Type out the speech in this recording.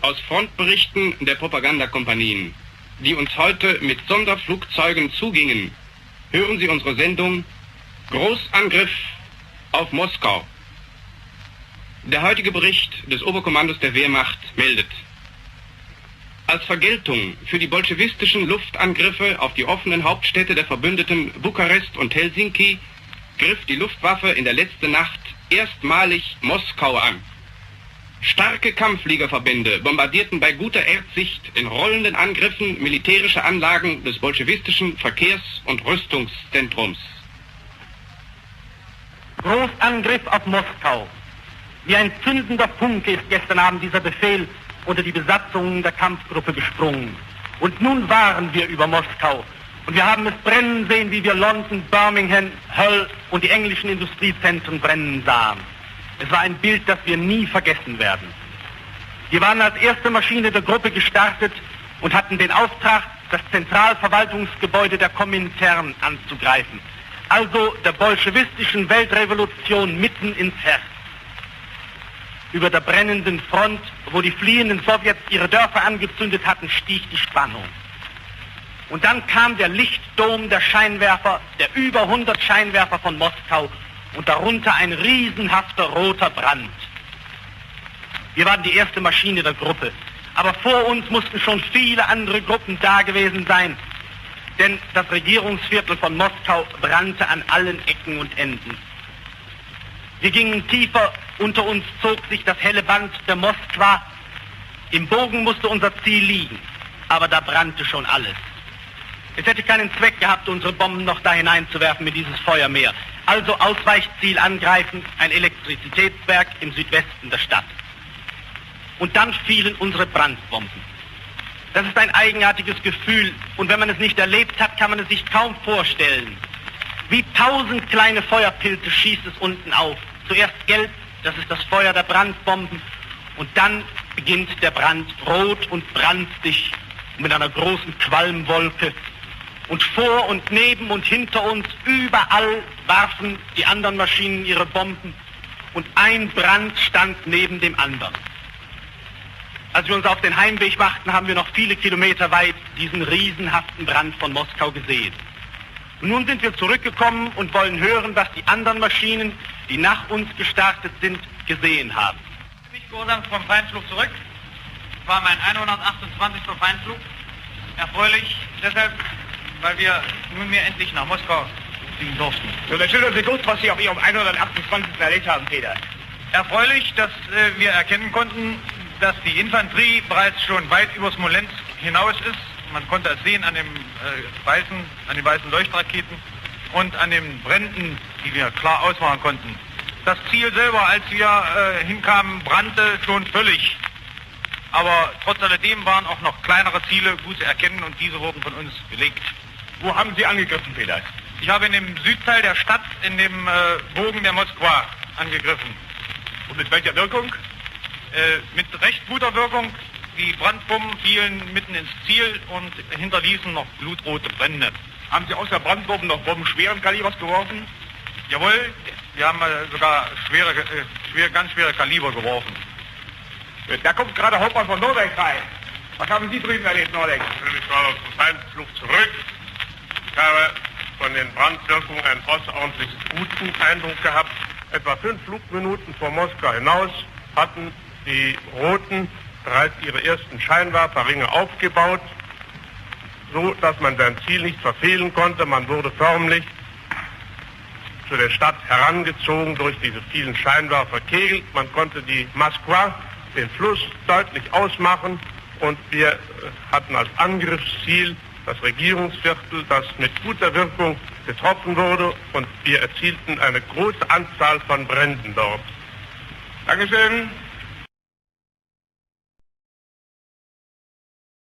aus Frontberichten der Propagandakompanien, die uns heute mit Sonderflugzeugen zugingen, hören Sie unsere Sendung Großangriff auf Moskau. Der heutige Bericht des Oberkommandos der Wehrmacht meldet: Als Vergeltung für die bolschewistischen Luftangriffe auf die offenen Hauptstädte der Verbündeten Bukarest und Helsinki griff die Luftwaffe in der letzten Nacht erstmalig Moskau an. Starke Kampffliegerverbände bombardierten bei guter Erdsicht in rollenden Angriffen militärische Anlagen des bolschewistischen Verkehrs- und Rüstungszentrums. Großangriff auf Moskau. Wie ein zündender Funke ist gestern Abend dieser Befehl unter die Besatzung der Kampfgruppe gesprungen. Und nun waren wir über Moskau. Und wir haben es brennen sehen, wie wir London, Birmingham, Hull und die englischen Industriezentren brennen sahen. Es war ein Bild, das wir nie vergessen werden. Wir waren als erste Maschine der Gruppe gestartet und hatten den Auftrag, das Zentralverwaltungsgebäude der Komintern anzugreifen. Also der bolschewistischen Weltrevolution mitten ins Herz. Über der brennenden Front, wo die fliehenden Sowjets ihre Dörfer angezündet hatten, stieg die Spannung. Und dann kam der Lichtdom der Scheinwerfer, der über 100 Scheinwerfer von Moskau, und darunter ein riesenhafter roter Brand. Wir waren die erste Maschine der Gruppe, aber vor uns mussten schon viele andere Gruppen da gewesen sein, denn das Regierungsviertel von Moskau brannte an allen Ecken und Enden. Wir gingen tiefer, unter uns zog sich das helle Band der Moskwa. Im Bogen musste unser Ziel liegen, aber da brannte schon alles. Es hätte keinen Zweck gehabt, unsere Bomben noch da hineinzuwerfen in dieses Feuermeer. Also Ausweichziel angreifen, ein Elektrizitätswerk im Südwesten der Stadt. Und dann fielen unsere Brandbomben. Das ist ein eigenartiges Gefühl, und wenn man es nicht erlebt hat, kann man es sich kaum vorstellen. Wie 1000 kleine Feuerpilze schießt es unten auf. Zuerst gelb, das ist das Feuer der Brandbomben, und dann beginnt der Brand rot und brandsticht mit einer großen Qualmwolke. Und vor und neben und hinter uns, überall warfen die anderen Maschinen ihre Bomben, und ein Brand stand neben dem anderen. Als wir uns auf den Heimweg machten, haben wir noch viele Kilometer weit diesen riesenhaften Brand von Moskau gesehen. Und nun sind wir zurückgekommen und wollen hören, was die anderen Maschinen, die nach uns gestartet sind, gesehen haben. Ich gehorsam vom Feindflug zurück. Es war mein 128. Feindflug. Erfreulich deshalb, weil wir nunmehr endlich nach Moskau fliegen durften. So, dann schildern Sie kurz, was Sie auf Ihrem 128. erlebt haben, Peter. Erfreulich, dass wir erkennen konnten, dass die Infanterie bereits schon weit über Smolensk hinaus ist. Man konnte es sehen an den weißen Leuchtraketen und an den Bränden, die wir klar ausmachen konnten. Das Ziel selber, als wir hinkamen, brannte schon völlig. Aber trotz alledem waren auch noch kleinere Ziele gut zu erkennen, und diese wurden von uns belegt. Wo haben Sie angegriffen, Peter? Ich habe in dem Südteil der Stadt, in dem Bogen der Moskwa, angegriffen. Und mit welcher Wirkung? Mit recht guter Wirkung. Die Brandbomben fielen mitten ins Ziel und hinterließen noch blutrote Brände. Haben Sie außer Brandbomben noch Bomben schweren Kalibers geworfen? Jawohl, wir haben sogar ganz schwere Kaliber geworfen. Da kommt gerade Hauptmann von Norweg rein. Was haben Sie drüben erlebt, Norweg? Ich war auf dem Feindflug zurück. Ich habe von den Brandwirkungen einen außerordentlich guten Eindruck gehabt. Etwa 5 Flugminuten vor Moskau hinaus hatten die Roten bereits ihre ersten Scheinwerferringe aufgebaut, so dass man sein Ziel nicht verfehlen konnte. Man wurde förmlich zu der Stadt herangezogen durch diese vielen Scheinwerferkegel. Man konnte die Moskwa, den Fluss, deutlich ausmachen, und wir hatten als Angriffsziel das Regierungsviertel, das mit guter Wirkung getroffen wurde, und wir erzielten eine große Anzahl von Bränden dort. Dankeschön.